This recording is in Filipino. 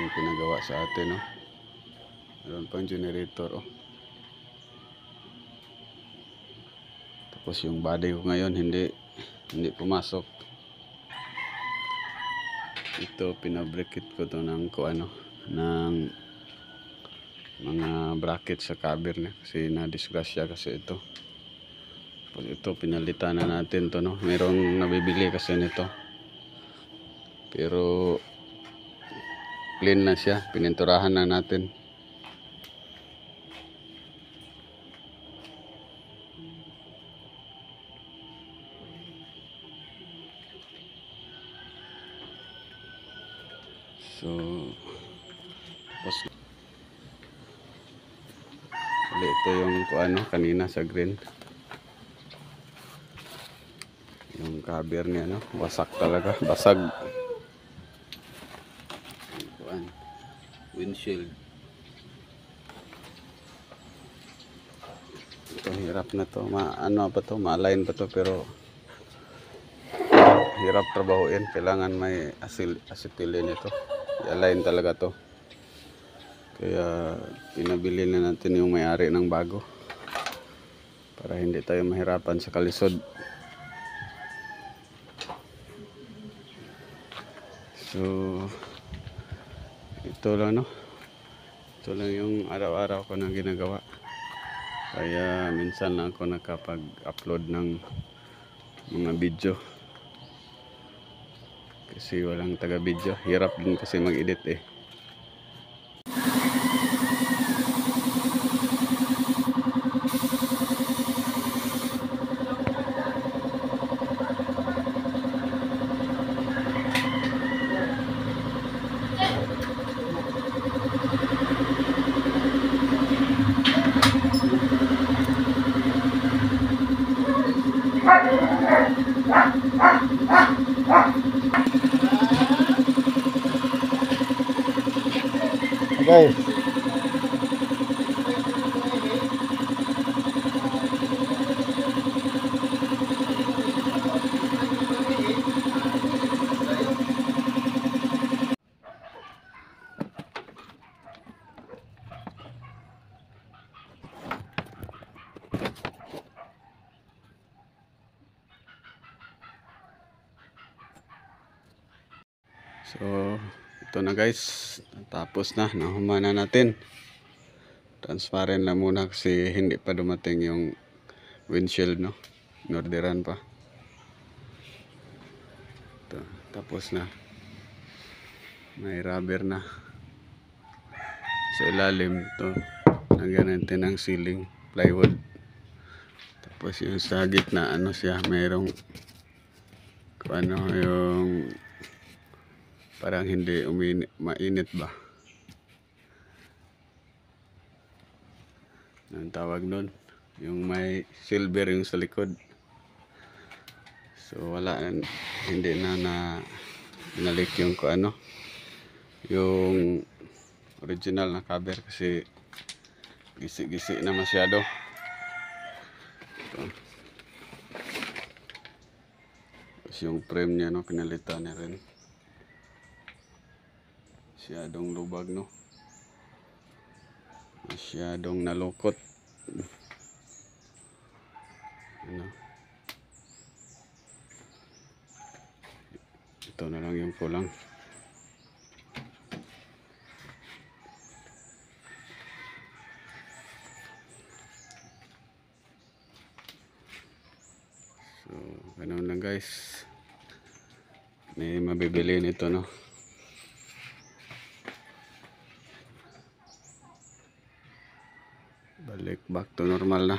yung pinagawa sa atin, no? Meron pang generator, oh. Tapos yung body ko ngayon hindi pumasok. Ito pinabrekit ko to ng ng mga bracket sa cover niya kasi na-disgrasya kasi ito. Tapos ito pinalitan na natin to, no? Merong nabibili kasi nito. Pero clean na siya, pininturahan na natin. So tapos ito yung kanina sa green. Yung cover niya, no? Wasak talaga, basag. Windshield. Ito hirap na to, ma-align pa to, pero hirap trabahuin. Kailangan may acetylene ito. I-align talaga to. Kaya pinabili na natin yung may-ari ng bago para hindi tayo mahirapan sa kalisod. So ito lang, no? Ito lang yung araw-araw ko na ginagawa. Kaya minsan lang ako nakapag-upload ng mga video kasi walang taga-video. Hirap din kasi mag-edit eh. Guys, so ito na guys, tapos na, nahuma na natin. Transparent lang muna kasi hindi pa dumating yung windshield, no? Inorderan pa. Ito, tapos na. May rubber na sa ilalim. Ito, lagyan natin ng ceiling plywood. Tapos yung sa gitna, siya, mayroong yung parang hindi mainit ba, ang tawag nun, yung may silver yung sa likod. So wala, hindi na binalik yung yung original na cover kasi gisi-gisi na masyado. Ito. Tapos yung frame niya, no, pinalitan na rin. Masyadong lubag, no? Masyadong nalukot. Ito na lang yung kulang. So ganun lang guys. May mabibili nito, no? Balik back to normal na.